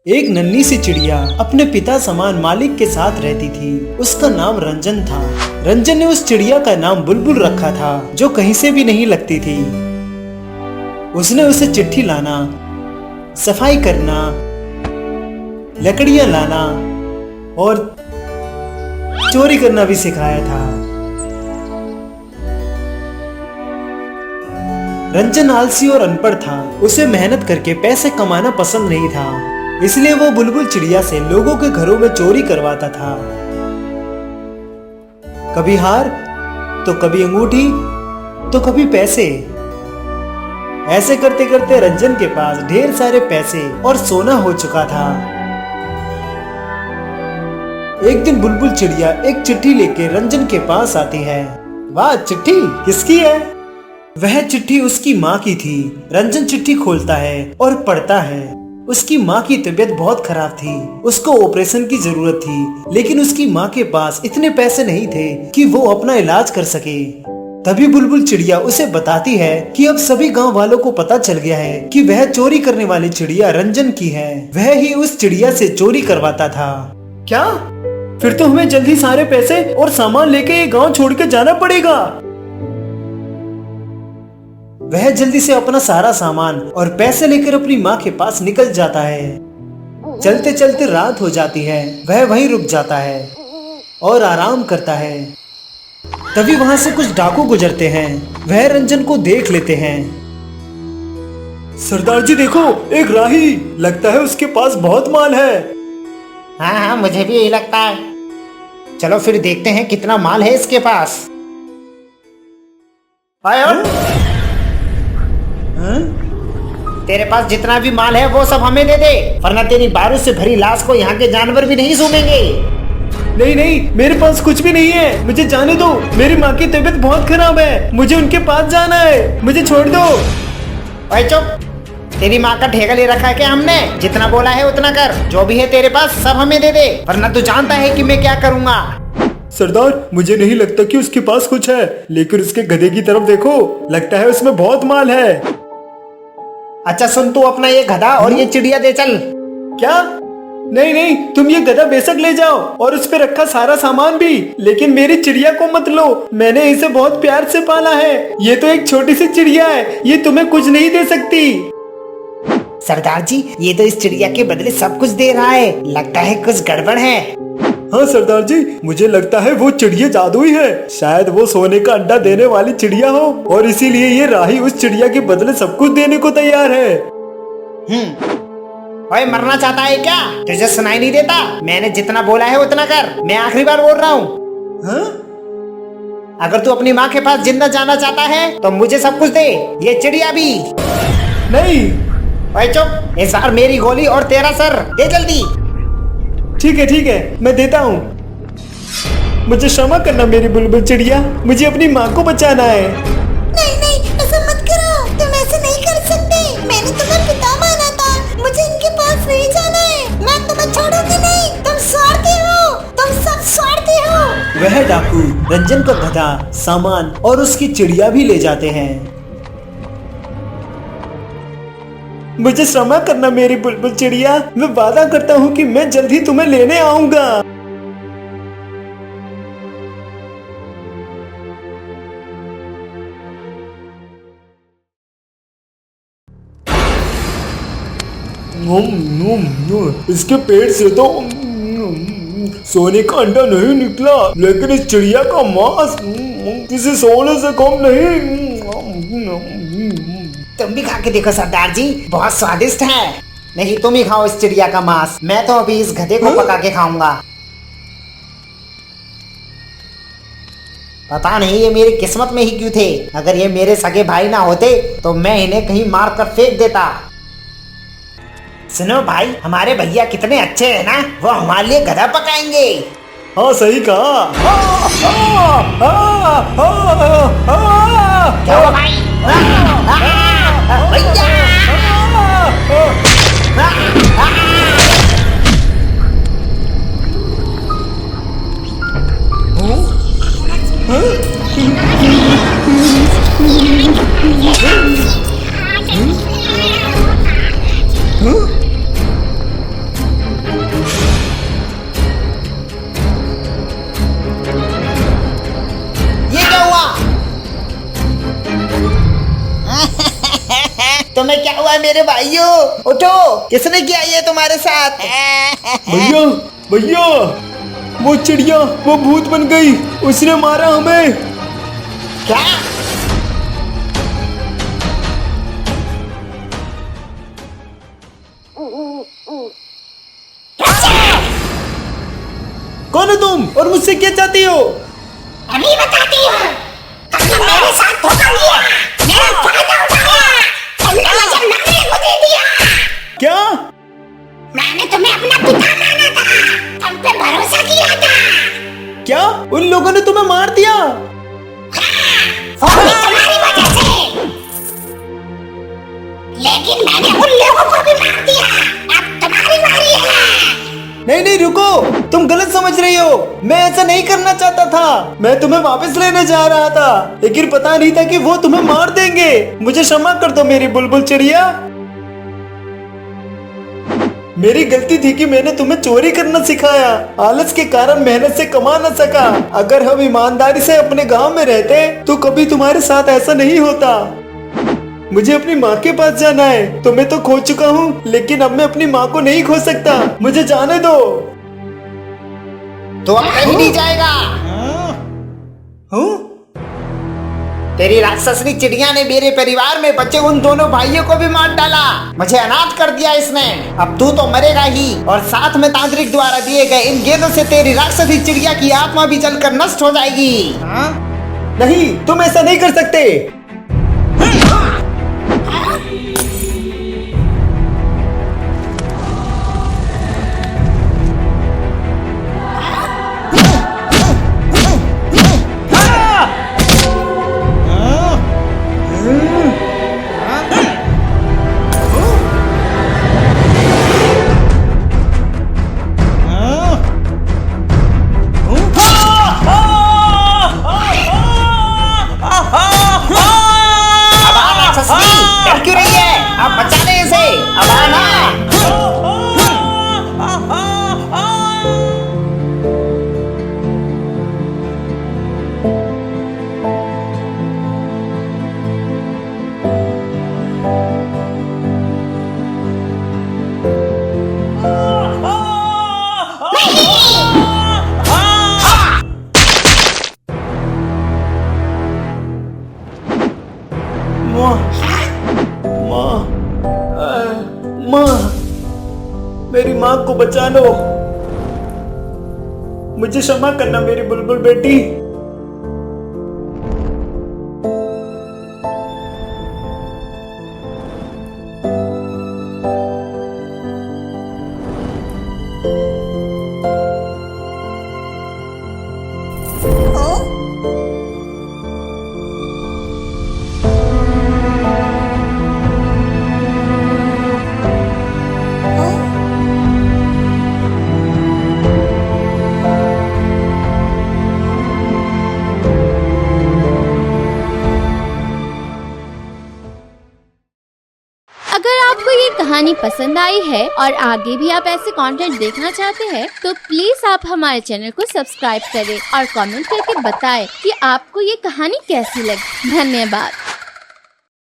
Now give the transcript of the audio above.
एक नन्ही सी चिड़िया अपने पिता समान मालिक के साथ रहती थी। उसका नाम रंजन था। रंजन ने उस चिड़िया का नाम बुलबुल रखा था, जो कहीं से भी नहीं लगती थी। उसने उसे चिट्ठी लाना, सफाई करना, लकड़ियां लाना और चोरी करना भी सिखाया था। रंजन आलसी और अनपढ़ था। उसे मेहनत करके पैसे कमाना पसंद नहीं था, इसलिए वो बुलबुल चिड़िया से लोगों के घरों में चोरी करवाता था। कभी हार, तो कभी अंगूठी, तो कभी पैसे। ऐसे करते करते रंजन के पास ढेर सारे पैसे और सोना हो चुका था। एक दिन बुलबुल चिड़िया एक चिट्ठी लेके रंजन के पास आती है। वाह, चिट्ठी किसकी है? वह चिट्ठी उसकी माँ की थी। रंजन चिट्ठी खोलता है और पढ़ता है। उसकी माँ की तबीयत बहुत खराब थी। उसको ऑपरेशन की जरूरत थी, लेकिन उसकी माँ के पास इतने पैसे नहीं थे कि वो अपना इलाज कर सके। तभी बुलबुल चिड़िया उसे बताती है कि अब सभी गांव वालों को पता चल गया है कि वह चोरी करने वाली चिड़िया रंजन की है। वह ही उस चिड़िया से चोरी करवाता था। क्या? फिर तो हमें जल्दी सारे पैसे और सामान लेके ये गांव छोड़ के जाना पड़ेगा। वह जल्दी से अपना सारा सामान और पैसे लेकर अपनी माँ के पास निकल जाता है। चलते चलते रात हो जाती है। वह वहीं रुक जाता है और आराम करता है। तभी वहां से कुछ डाकू गुजरते हैं। वह रंजन को देख लेते हैं। सरदार जी देखो, एक राही, लगता है उसके पास बहुत माल है। हाँ, मुझे भी यही लगता है। चलो फिर देखते हैं कितना माल है इसके पास। तेरे पास जितना भी माल है वो सब हमें दे दे, वरना तेरी बारूद से भरी लाश को यहाँ के जानवर भी नहीं सूंघेंगे। नहीं नहीं, मेरे पास कुछ भी नहीं है, मुझे जाने दो। मेरी माँ की तबीयत बहुत खराब है, मुझे उनके पास जाना है, मुझे छोड़ दो। ओए चुप, तेरी माँ का ठेका ले रखा है क्या हमने? जितना बोला है उतना कर। जो भी है तेरे पास सब हमें दे दे, वरना तू जानता है कि मैं क्या करूँगा। सरदार, मुझे नहीं लगता कि उसके पास कुछ है, लेकिन उसके गधे की तरफ देखो, लगता है उसमें बहुत माल है। अच्छा सुन, तू अपना ये गधा और ये चिड़िया दे चल। क्या? नहीं नहीं, तुम ये गधा बेशक ले जाओ और उस पे रखा सारा सामान भी, लेकिन मेरी चिड़िया को मत लो। मैंने इसे बहुत प्यार से पाला है। ये तो एक छोटी सी चिड़िया है, ये तुम्हें कुछ नहीं दे सकती। सरदार जी, ये तो इस चिड़िया के बदले सब कुछ दे रहा है, लगता है कुछ गड़बड़ है। हाँ सरदार जी, मुझे लगता है वो चिड़िया जादुई है। शायद वो सोने का अंडा देने वाली चिड़िया हो और इसीलिए ये राही उस चिड़िया के बदले सब कुछ देने को तैयार है। ओए, मरना चाहता है क्या? तुझे सुनाई नहीं देता? मैंने जितना बोला है उतना कर। मैं आखिरी बार बोल रहा हूँ। अगर तू अपनी माँ के पास जिंदा जाना चाहता है तो मुझे सब कुछ दे, ये चिड़िया भी। नहीं। ओए चुप, इस बार मेरी गोली और तेरा सर दे जल्दी। ठीक है, मैं देता हूँ। मुझे क्षमा करना मेरी बुलबुल चिड़िया, मुझे अपनी माँ को बचाना है। नहीं, ऐसा मत करो, तुम ऐसे नहीं कर सकते। मैंने तुम्हें पिता माना था, मुझे इनके पास नहीं जाना है। मैं तुम्हें छोड़ूंगी नहीं, तुम स्वार्थी हो, तुम सब स्वार्थी हो। वह डाकू रंजन का गधा, सामान और उसकी चिड़िया भी ले जाते हैं। मुझे क्षमा करना मेरी बुलबुल चिड़िया, मैं वादा करता हूँ कि मैं जल्द ही तुम्हें लेने आऊंगा। इसके पेट से तो सोने का अंडा नहीं निकला, लेकिन इस चिड़िया का मांस किसी सोने से कम नहीं। तुम भी खा के देखो सरदार जी, बहुत स्वादिष्ट है। नहीं, तुम ही खाओ इस चिड़िया का मांस, मैं तो अभी इस गधे को पका के खाऊंगा। पता नहीं ये मेरी किस्मत में ही क्यों थे। अगर ये मेरे सगे भाई ना होते तो मैं इन्हें कहीं मार कर फेंक देता। सुनो भाई, हमारे भैया कितने अच्छे हैं ना, वो हमारे लिए गधा पकाएंगे। हाँ सही कहा। क्या हुआ भाई? तुम्हें क्या हुआ मेरे भाइयों? उठो, किसने किया ये तुम्हारे साथ? भैया भैया, वो चिड़िया वो भूत बन गई, उसने मारा हमें। क्या? कौन हो तुम और मुझसे क्या चाहती हो? अभी बताती हूँ। तुमने मेरे साथ धोखा किया, मेरा फायदा उठाया, तुमने मुझे मारने को दे दिया। क्या? मैंने तुम्हें अपना पिता माना था, तुम पे भरोसा किया था। क्या उन लोगों ने तुम्हें मार दिया? वो भी तुम्हारी वजह से। लेकिन मैंने उन लोगों को भी मार दिया, अब तुम्हारी बारी है। नहीं नहीं रुको, तुम गलत समझ रही हो। मैं ऐसा नहीं करना चाहता था, मैं तुम्हें वापस लेने जा रहा था, लेकिन पता नहीं था कि वो तुम्हें मार देंगे। मुझे क्षमा कर दो मेरी बुलबुल चिड़िया। मेरी गलती थी कि मैंने तुम्हें चोरी करना सिखाया, आलस के कारण मेहनत से कमा न सका। अगर हम ईमानदारी से अपने गांव में रहते तो कभी तुम्हारे साथ ऐसा नहीं होता। मुझे अपनी माँ के पास जाना है, तो मैं तो खो चुका हूँ, लेकिन अब मैं अपनी माँ को नहीं खो सकता। मुझे जाने दो। तो अब कहीं नहीं जाएगा। तेरी राक्षसनी चिड़िया ने मेरे परिवार में बचे उन दोनों भाइयों को भी मार डाला, मुझे अनाथ कर दिया इसने। अब तू तो मरेगा ही, और साथ में तांत्रिक द्वारा दिए गए इन गेंदों से तेरी राक्षसी चिड़िया की आत्मा भी जलकर नष्ट हो जाएगी। नहीं, तुम ऐसा नहीं कर सकते। डर क्यों रही है? अब बचा ले इसे, अब आना। माँ, मेरी माँ को बचा लो। मुझे क्षमा करना मेरी बुलबुल बेटी। अगर आपको ये कहानी पसंद आई है और आगे भी आप ऐसे कंटेंट देखना चाहते हैं तो प्लीज आप हमारे चैनल को सब्सक्राइब करें और कमेंट करके बताएं कि आपको ये कहानी कैसी लगी। धन्यवाद।